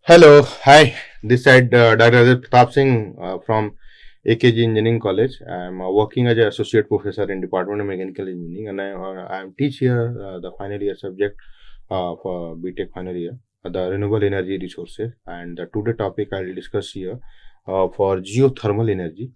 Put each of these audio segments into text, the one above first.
Hello, hi. This side Dr. Pratap Singh from AKG Engineering College. I'm working as an associate professor in Department of Mechanical Engineering, and I'm teach here the final year subject for BTech final year, the renewable energy resources. And the today topic I will discuss here for geothermal energy.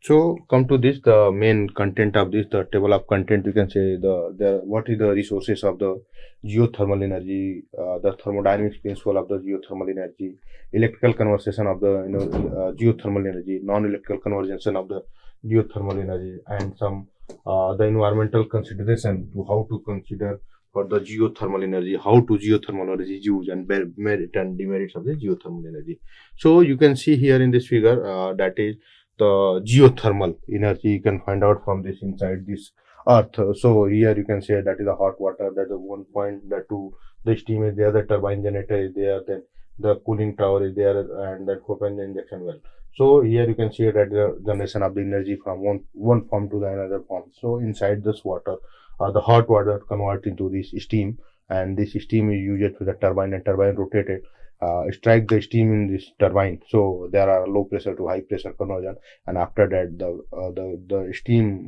So come to this, the main content of this, the table of content. You can say the what is the resources of the geothermal energy, the thermodynamics principle of the geothermal energy, electrical conversion of the geothermal energy, non-electrical conversion of the geothermal energy, and some the environmental consideration to how to consider for the geothermal energy, how to geothermal energy is used, and merit and demerits of the geothermal energy. So you can see here in this figure that is the geothermal energy you can find out from this inside this earth. So here you can say that is the hot water, that is one point, that two, the steam is there, the turbine generator is there, then the cooling tower is there, and that open injection well. So here you can see that the generation of the energy from one form to the another form. So inside this water, the hot water convert into this steam, and this steam is used to the turbine, and turbine rotated strike the steam in this turbine. So there are low pressure to high pressure conversion, and after that the steam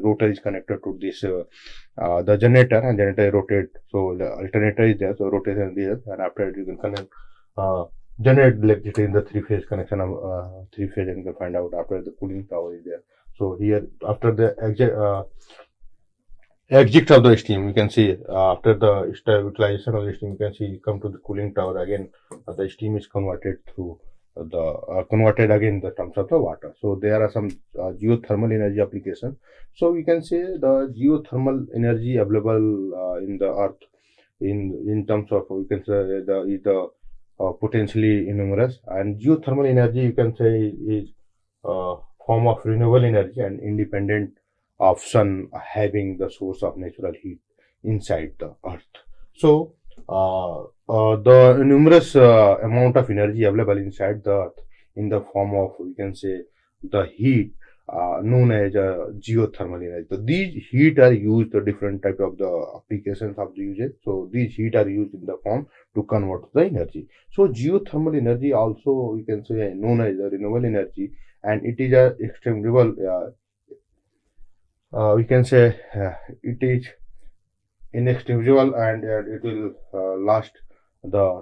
rotor is connected to this the generator, and generator rotate. So the alternator is there, so rotation is there, and after that you can connect generate electricity in the three-phase connection of three-phase, and you can find out after the cooling tower is there. So here after the exit of the steam, you can see after the utilization of the steam, you can see come to the cooling tower again. The steam is converted through the converted again in the terms of the water. So there are some geothermal energy application. So we can say the geothermal energy available in the earth in terms of, we can say, the potentially numerous, and geothermal energy you can say is form of renewable energy and independent of sun, having the source of natural heat inside the earth. So the numerous amount of energy available inside the earth in the form of, we can say, the heat known as geothermal energy. So these heat are used the different type of the applications of the usage. So these heat are used in the form to convert the energy. So geothermal energy also, we can say, known as a renewable energy, and it is a extremely we can say it is inextinguishable, and it will last the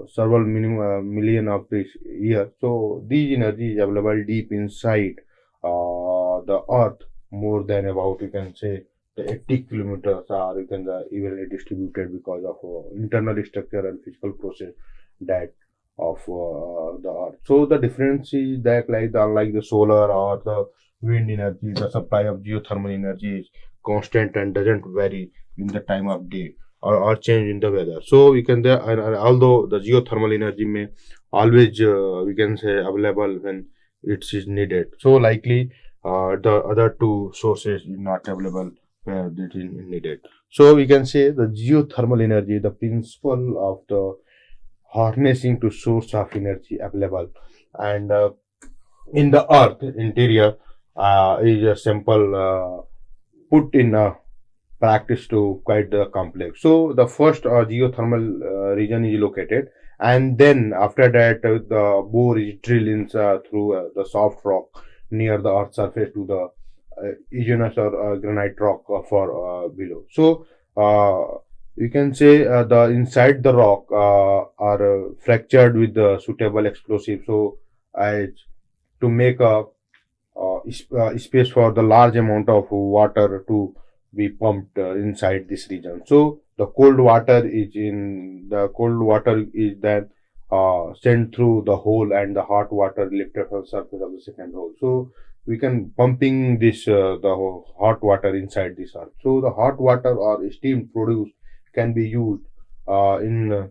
several million of this year. So this energy is available deep inside the earth, more than about, you can say, the 80 kilometers are, you can evenly distributed because of internal structure and physical process that of the earth. So the difference is that, like unlike the solar or the wind energy, the supply of geothermal energy is constant and doesn't vary in the time of day or change in the weather. So we can, although the geothermal energy may always we can say available when it is needed, so likely the other two sources is not available where it is needed. So we can say the geothermal energy, the principle of the harnessing to source of energy available and in the earth interior is a simple put in practice to quite complex. So the first geothermal region is located, and then after that the bore is drilled in through the soft rock near the earth surface to the igneous or granite rock for below. So you can say the inside the rock are fractured with the suitable explosive, so as to make a space for the large amount of water to be pumped inside this region. So the cold water is then sent through the hole, and the hot water lifted from the surface of the second hole. So we can pumping this the hot water inside this earth. So the hot water or steam produced can be used in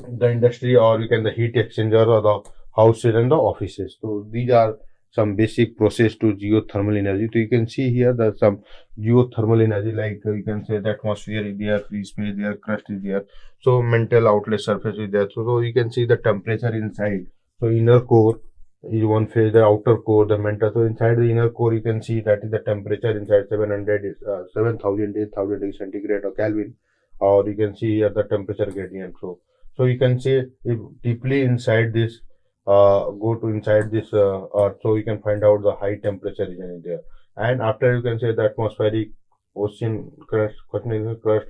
the industry, or you can the heat exchanger or the houses and the offices. So these are some basic process to geothermal energy. So you can see here that some geothermal energy, like you can say the atmosphere is there, free space there, crust is there, so mental outlet surface is there. So you can see the temperature inside. So inner core is one phase, the outer core, the mental. So inside the inner core you can see that is the temperature inside 7,000 degrees centigrade or Kelvin, or you can see here the temperature gradient. So So you can say if deeply inside this, go to inside this earth, so you can find out the high temperature region in there. And after you can say the atmospheric, ocean crust, continental crust,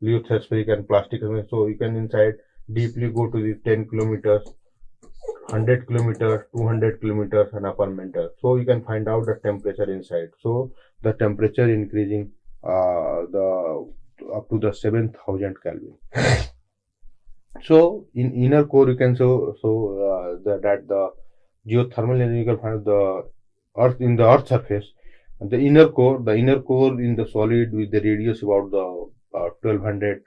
lithospheric and plastic. So you can inside deeply go to the 10 kilometers, 100 kilometers, 200 kilometers and upper mantle. So you can find out the temperature inside. So the temperature increasing the up to the 7,000 Kelvin. So in inner core you can that the geothermal energy you can find the earth in the earth surface. And the inner core in the solid with the radius about the 1200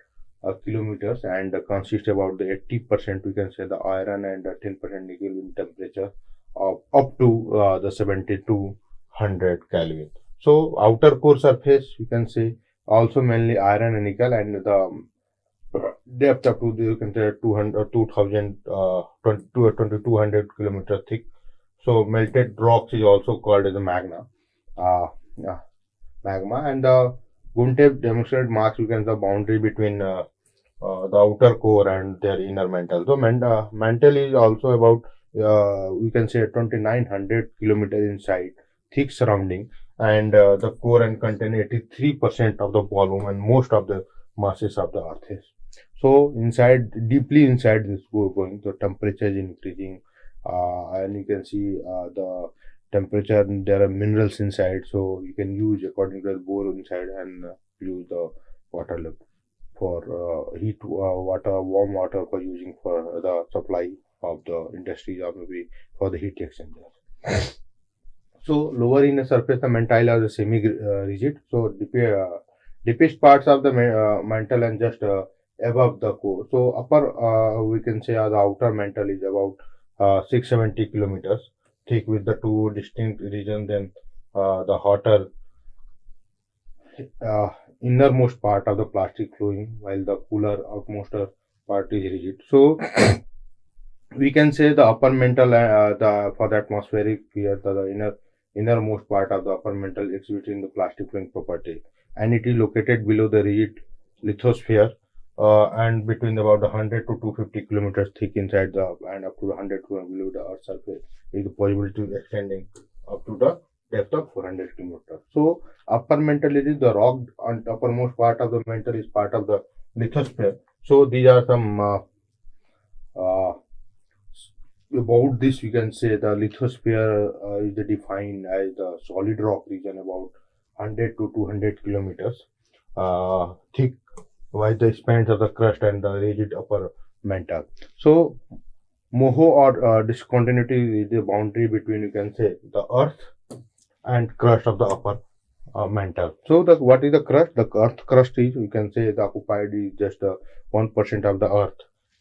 kilometers and consists about the 80% we can say the iron and 10% nickel in temperature of up to the 7200 Kelvin. So outer core surface you can say also mainly iron and nickel, and the depth up to the, you can say 200 2000 2200 kilometer thick. So melted rocks is also called as a uh, yeah, magma, and the Guntev demonstrated marks you can the boundary between the outer core and their inner mantle. So mantle is also about we can say 2900 kilometer inside, thick surrounding, and the core and contain 83% of the volume and most of the masses of the earth is. So inside, deeply inside this going, the temperature is increasing, and you can see the temperature. And there are minerals inside, so you can use according to the bore inside and use the water level for heat water, warm water for using for the supply of the industries or maybe for the heat exchangers. So lower inner surface, the mantle are the semi-rigid. So deepest parts of the mantle and just above the core. So upper, we can say the outer mantle is about 670 kilometers thick with the two distinct regions. Then the hotter innermost part of the plastic flowing, while the cooler outmost part is rigid. So we can say the upper mantle, the for the atmospheric sphere, the innermost part of the upper mantle exhibiting the plastic flowing property, and it is located below the rigid lithosphere and between about 100 to 250 kilometers thick inside the and up to 100 below the earth's surface is the possibility of extending up to the depth of 400 kilometers. So upper mantle is the rock on uppermost part of the mantle is part of the lithosphere. So these are some about this we can say the lithosphere is defined as the solid rock region about 100 to 200 kilometers thick, while the spans of the crust and the rigid upper mantle. So moho or discontinuity is the boundary between you can say the earth and crust of the upper mantle. So the what is the crust? The earth crust is you can say the occupied is just 1% of the earth.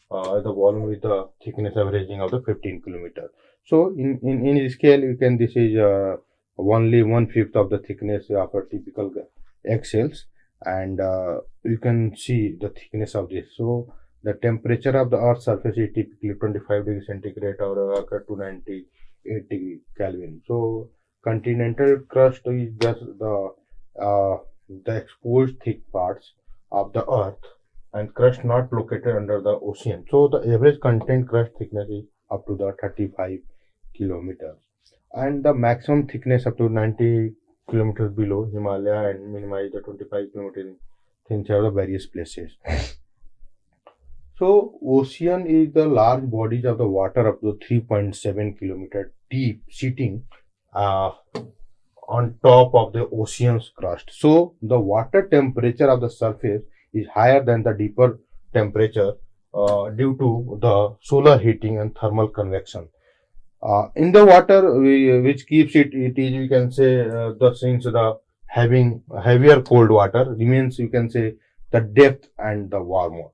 The volume with the thickness averaging of the 15 kilometer. So in scale you can this is only 1/5 of the thickness of a typical egg cells, and you can see the thickness of this. So the temperature of the earth's surface is typically 25 degrees centigrade or to 98 degree Kelvin. So continental crust is just the exposed thick parts of the earth and crust not located under the ocean. So the average content crust thickness is up to the 35 kilometers, and the maximum thickness up to 90 kilometers below Himalaya and minimize the 25 kilometers inside the various places. So ocean is the large bodies of the water up to 3.7 kilometer deep sitting on top of the ocean's crust. So the water temperature of the surface is higher than the deeper temperature due to the solar heating and thermal convection. In the water, which keeps it is we can say the since the having heavier cold water remains you can say the depth and the warmer,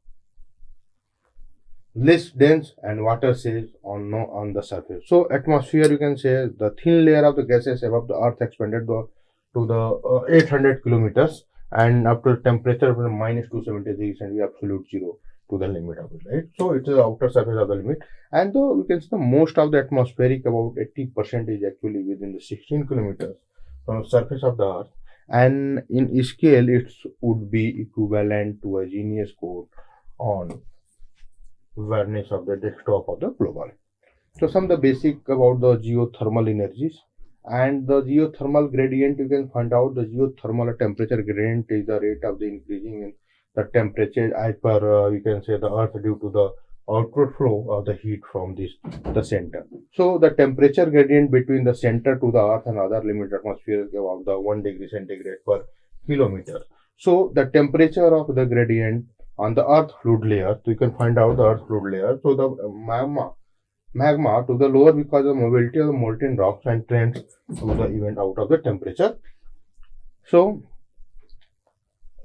less dense and water stays on the surface. So atmosphere you can say the thin layer of the gases above the earth expanded to the 800 kilometers and up to temperature from minus 270 degrees and absolute zero to the limit of it, right? So it is the outer surface of the limit, and though we can see the most of the atmospheric about 80% is actually within the 16 kilometers from the surface of the earth, and in scale it would be equivalent to a genius code on awareness of the desktop of the global. So some of the basic about the geothermal energies and the geothermal gradient. You can find out the geothermal temperature gradient is the rate of the increasing in the temperature as per you can say the earth due to the outward flow of the heat from the center. So the temperature gradient between the center to the earth and other limit atmosphere is about the 1 degree centigrade per kilometer. So the temperature of the gradient on the earth fluid layer, so you can find out the earth fluid layer. So the magma to the lower because of mobility of the molten rocks and trends to the event out of the temperature. So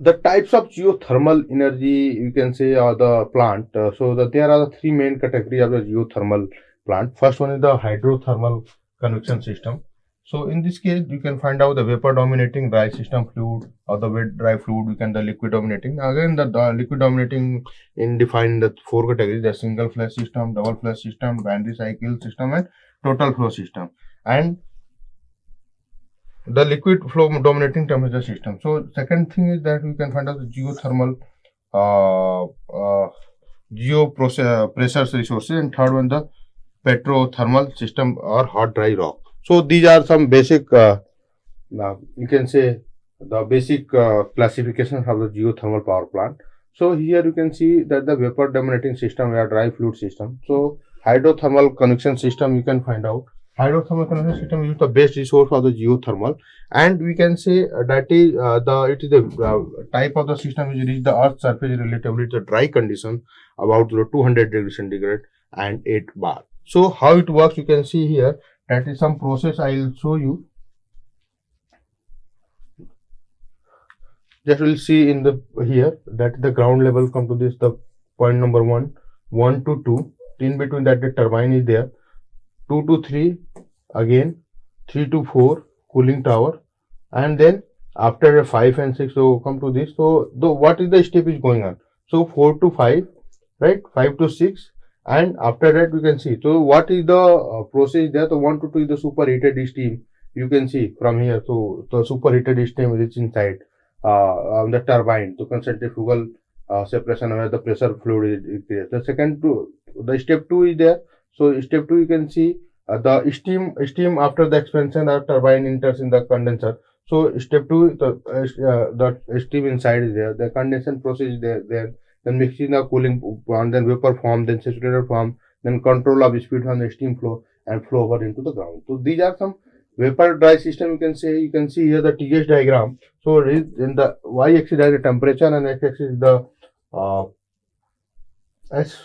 the types of geothermal energy you can say are the plant. So there are the three main categories of the geothermal plant. First one is the hydrothermal convection system. So in this case, you can find out the vapor dominating dry system fluid or the wet dry fluid. We can the liquid dominating. Again, the liquid dominating in defined the four categories: the single flush system, double flush system, binary cycle system, and total flow system. And the liquid flow dominating temperature system. So second thing is that we can find out the geothermal pressure resources, and third one the petrothermal system or hot dry rock. So these are some basic you can say the basic classification of the geothermal power plant. So here you can see that the vapor dominating system or dry fluid system. So hydrothermal convection system you can find out. Hydrothermal convection system is the best resource for the geothermal, and we can say that is the type of the system which reach the earth's surface relatively the dry condition about 200 degrees centigrade and 8 bar. So how it works you can see here. That is some process I will show you. Just will see in the here that the ground level come to this the point number 1 to 2. In between that the turbine is there. 2 to 3 again, 3 to 4 cooling tower, and then after 5 and 6 so come to this. So what is the step is going on? So 4 to 5, right? 5 to 6. And after that we can see. So what is the process there? The 1 to 2 is the superheated steam. You can see from here. So the superheated steam is inside on the turbine. So centrifugal separation where the pressure fluid is there. The the step 2 is there. So step 2 you can see the steam after the expansion of turbine enters in the condenser. So step 2 the steam inside is there. The condensation process is there. Then mixing the cooling and then vapor form, then saturated form, then control of speed from the steam flow and flow over into the ground. So these are some vapor dry system you can say. You can see here the TS diagram. So in the y-axis there is the temperature and x-axis is the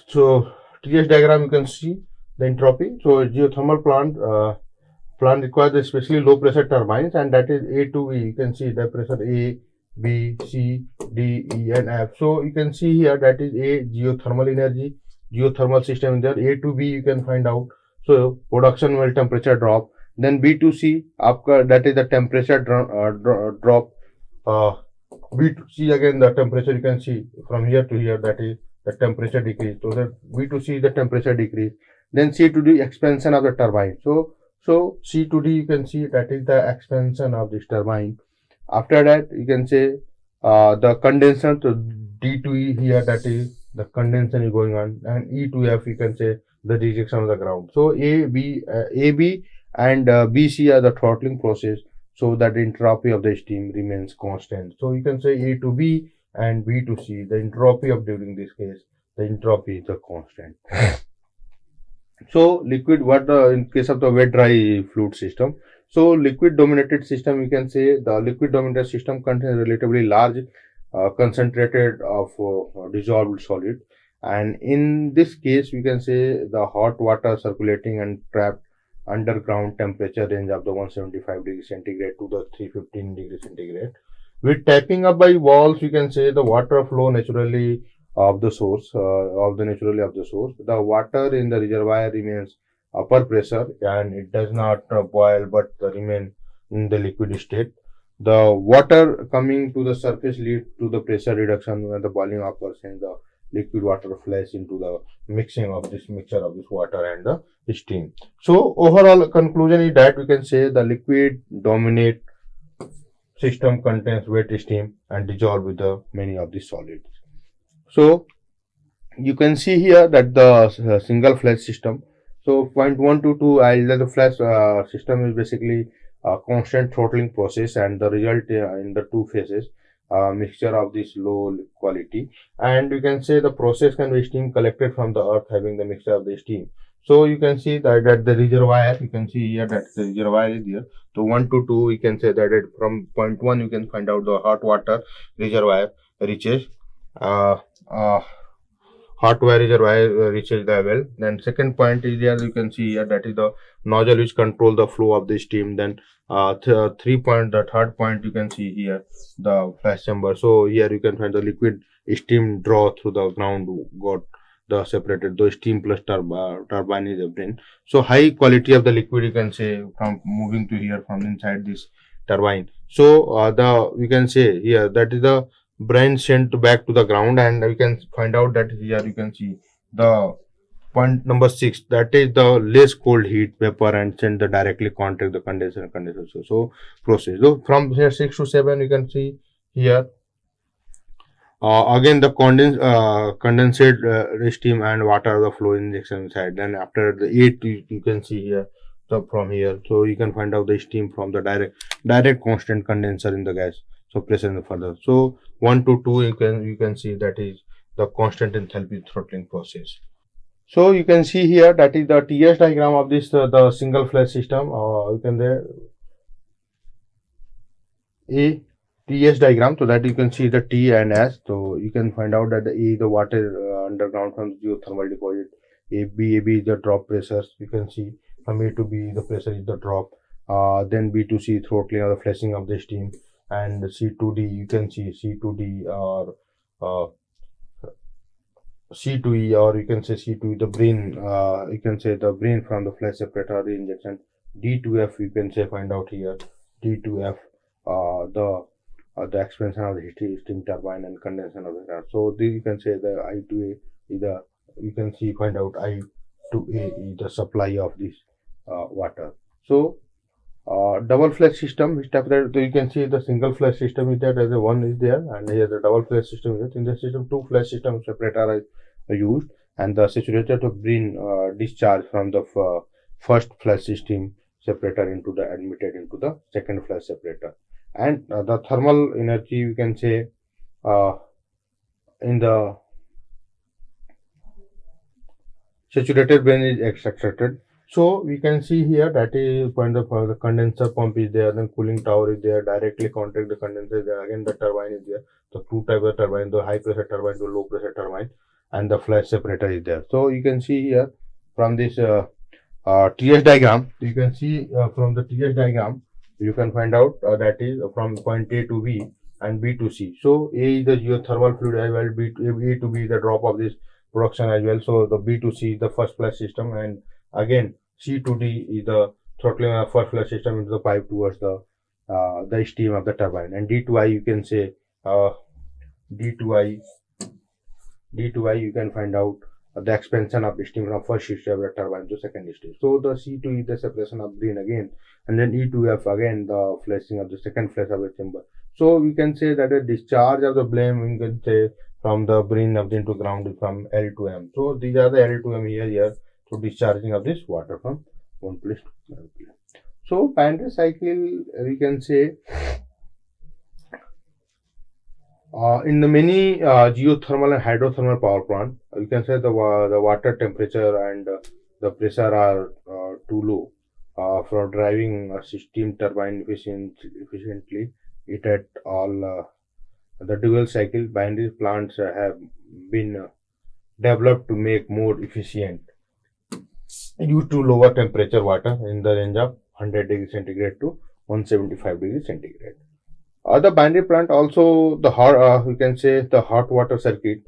so TS diagram you can see the entropy. So geothermal plant requires especially low pressure turbines, and that is A to E. You can see the pressure A, B, C, D, E, and F. So you can see here that is A geothermal energy, geothermal system there. A to B you can find out. So production will temperature drop. Then B to C, that is the temperature drop. B to C again the temperature you can see from here to here, that is the temperature decrease. So that B to C the temperature decrease. Then C to D expansion of the turbine. So C to D you can see that is the expansion of this turbine. After that you can say the condensation. So D to E here that is the condensation is going on, and E to F you can say the rejection of the ground. So A, B and BC are the throttling process, so that the entropy of the steam remains constant. So you can say A to B and B to C, the entropy of during this case, the entropy is the constant. So liquid, in case of the wet dry fluid system. So liquid dominated system, you can say the liquid dominated system contains relatively large concentrated of dissolved solid, and in this case we can say the hot water circulating and trapped underground temperature range of the 175 degrees centigrade to the 315 degrees centigrade. With tapping up by walls, you can say the water flow naturally of the source, the water in the reservoir remains upper pressure and it does not boil but remain in the liquid state. The water coming to the surface lead to the pressure reduction when the boiling occurs, and the liquid water flows into the mixture of this water and the steam. So overall conclusion is that we can say the liquid dominate system contains wet steam and dissolve with the many of the solids. So you can see here that the single flash system. So point 1 to 2, the flash system is basically a constant throttling process, and the result in the two phases mixture of this low quality. And you can say the process can be steam collected from the earth having the mixture of the steam. So you can see that the reservoir, you can see here that the reservoir is here. So 1 to 2, you can say that from point 1 you can find out the hot water reservoir reaches uh, uh, hot wire reservoir reaches the well. Then second point is there, you can see here, that is the nozzle which control the flow of the steam. Then 3 point, the third point you can see here, the flash chamber. So here you can find the liquid steam draw through the ground got the separated, the steam plus turbine is obtained. So high quality of the liquid, you can say, from moving to here from inside this turbine. So the we can say here that is the brine sent back to the ground, and you can find out that here you can see the point number 6, that is the less cold heat vapor and send the directly contact the condenser and condenser. So process. So from here 6 to 7, you can see here again the condensate steam and water the flow injection side. Then after the 8, you can see here, so from here, so you can find out the steam from the direct constant condenser in the gas. So pressure in further. So 1 to 2, you can see that is the constant enthalpy throttling process. So you can see here that is the TS diagram of this the single flash system. You can there a TS diagram, so that you can see the T and S. So you can find out that the A the water underground from the geothermal deposit. AB is the drop pressures. You can see from A to B the pressure is the drop. Then B to C throttling or the flashing of the steam, and C to D, you can see C to D or C to E, or you can say C to E, the brain. You can say the brain from the flash separator injection. D to F, you can say find out here. D to F, the expansion of the steam turbine and condensation of the air. So this you can say the I to A is the, you can see find out I to A is the supply of this water. So double flash system, which type that, so you can see the single flash system is there, as a one is there, and here the double flash system is there. In the system, two flash system separator are used, and the saturated to bring discharge from the first flash system separator into the admitted into the second flash separator. And the thermal energy, you can say, in the saturated brain is extracted. So we can see here that is point of the condenser pump is there, then cooling tower is there, directly contact the condenser is there. Again the turbine is there. The two types of turbine, the high pressure turbine to low pressure turbine, and the flash separator is there. So you can see here from this TS diagram, you can see from the TS diagram, you can find out that is from point A to B and B to C. So A is the geothermal fluid as well, A to B the drop of this production as well. So the B to C is the first flash system, and again C to D is the throttling of first flash system into the pipe towards the steam of the turbine. And D to I, you can say D to I you can find out the expansion of steam from first stage of the turbine to second stage. So the C to E the separation of brain again, and then E to F again the flashing of the second flash of the chamber. So we can say that the discharge of the blame, we can say, from the brain of the into ground is from L to M. So these are the L to M here. So discharging of this water from one place to another place. So binary cycle, we can say, in the many geothermal and hydrothermal power plant, you can say the water temperature and the pressure are too low for driving a steam turbine efficiently. It at all the dual cycle binary plants have been developed to make more efficient due to lower temperature water in the range of 100 degrees centigrade to 175 degrees centigrade. The binary plant also the hot, you can say the hot water circuit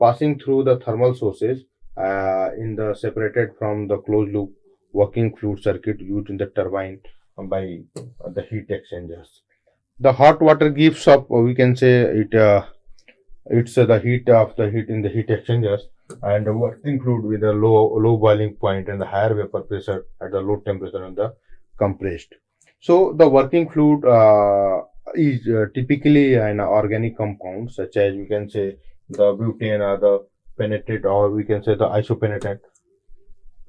passing through the thermal sources in the separated from the closed loop working fluid circuit used in the turbine by the heat exchangers. The hot water gives up, we can say it's the heat of the heat in the heat exchangers, and the working fluid with a low boiling point and the higher vapor pressure at the low temperature and the compressed. So the working fluid is typically an organic compound such as, we can say, the butane or the penetrate, or we can say the isopenetrant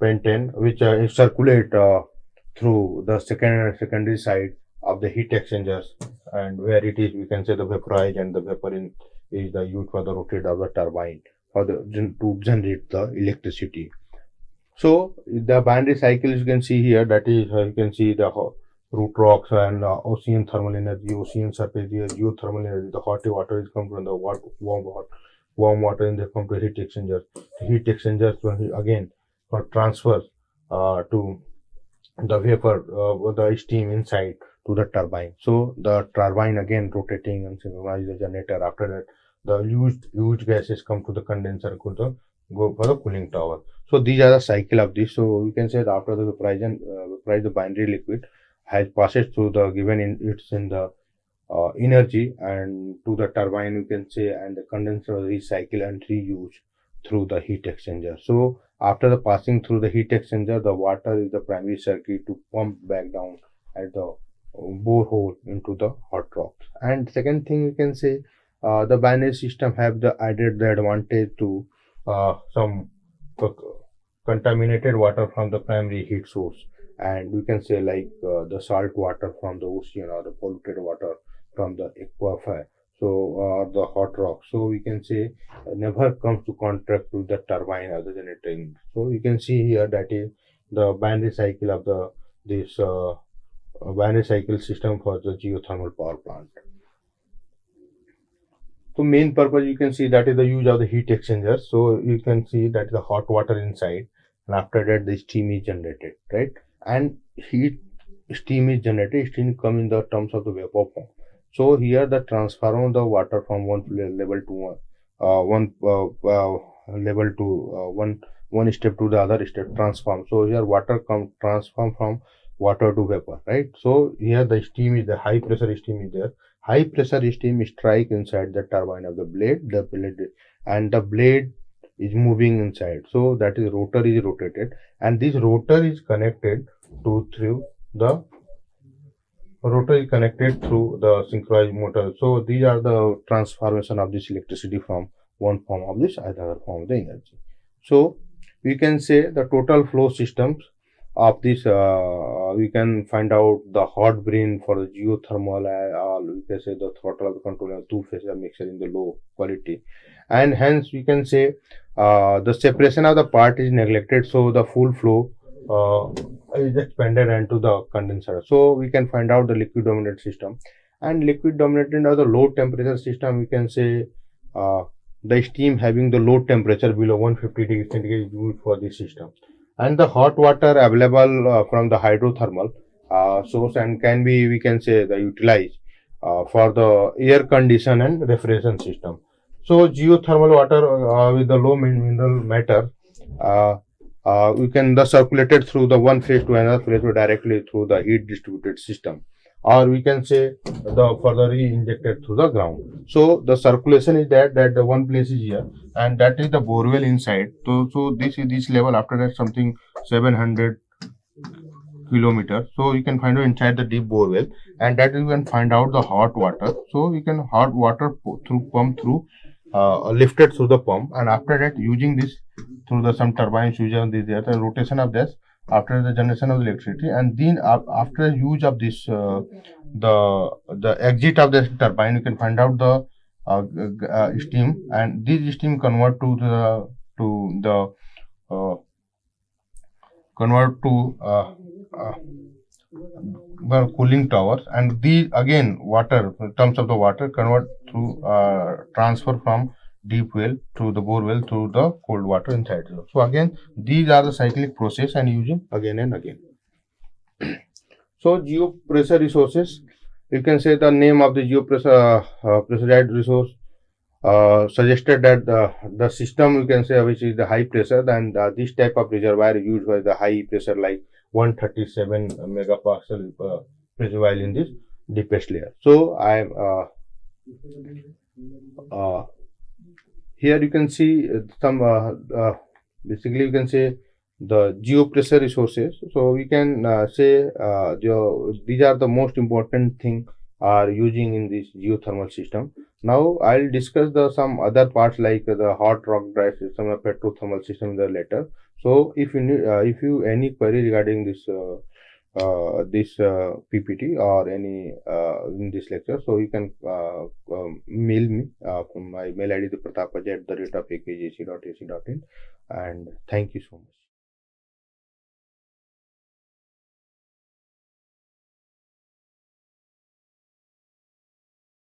pentane, which circulate through the secondary side of the heat exchangers, and where it is, we can say, the vaporized, and the vapor in is the used for the rotate of the turbine for the to generate the electricity. So the binary cycle you can see here, that is you can see the root rocks and ocean thermal energy, ocean surface geothermal energy. The hot water is come from the warm water, and they come to heat exchangers. The heat exchangers again for transfer to the vapor the steam inside to the turbine. So the turbine again rotating and synchronize the generator. After that, the used gases come to the condenser, go for the cooling tower. So these are the cycle of this. So we can say that after the vaporize the binary liquid has passes through the given it's in the energy and to the turbine, you can say, and the condenser recycle and reuse through the heat exchanger. So after the passing through the heat exchanger, the water is the primary circuit to pump back down at the borehole into the hot rocks. And second thing, you can say the binary system have the added the advantage to some contaminated water from the primary heat source, and we can say like the salt water from the ocean or the polluted water from the aquifer, so the hot rock. So we can say never comes to contact with the turbine or the generator. So you can see here that is the binary cycle of the this binary cycle system for the geothermal power plant. So main purpose, you can see that is the use of the heat exchanger. So you can see that the hot water inside, and after that the steam is generated, right? And steam is generated, steam come in the terms of the vapor form. So here the transform the water from one level to one step to the other step transform. So here water come transform from water to vapor, right? So here the steam is the high pressure steam is there. High pressure steam strike inside the turbine of the blade, and the blade is moving inside. So that is rotor is rotated, and this rotor is connected through the synchronized motor. So these are the transformation of this electricity from one form of this another form of the energy. So we can say the total flow systems of this we can find out the hot brain for the geothermal, we can say the throttle of the controller, two-phase mixture in the low quality, and hence we can say the separation of the part is neglected, so the full flow is expanded into the condenser. So we can find out the liquid dominant system, and liquid dominated or the low temperature system, we can say the steam having the low temperature below 150 degrees centigrade is used for this system, and the hot water available from the hydrothermal source and can be, we can say, the utilized for the air condition and refrigeration system. So geothermal water with the low mineral matter we can the circulated through the one phase to another phase directly through the heat distributed system, or we can say the further injected through the ground. So the circulation is that the one place is here, and that is the borewell inside. So this is this level. After that, something 700 kilometers. So you can find out inside the deep borewell, and that you can find out the hot water. So we can hot water pump through lifted through the pump, and after that using this through the some turbines using the rotation of this after the generation of electricity, and then after use of this the exit of the turbine, you can find out the steam, and this steam convert to the cooling towers, and these again water in terms of the water convert through transfer from deep well to the bore well to the cold water inside. So again these are the cyclic process and using again and again. So geopressure resources, you can say the name of the pressurized resource suggested that the system, you can say, which is the high pressure, then this type of reservoir used by the high pressure like 137 megapascal pressure while in this deepest layer. So I am here you can see some basically you can say the geopressure resources. So we can say these are the most important thing are using in this geothermal system. Now I'll discuss the some other parts like the hot rock dry system, a petrothermal system in the later. So if you any query regarding this PPT or any in this lecture, so you can mail me from my mail ID, the pratapajay@akgec.ac.in, and thank you so much.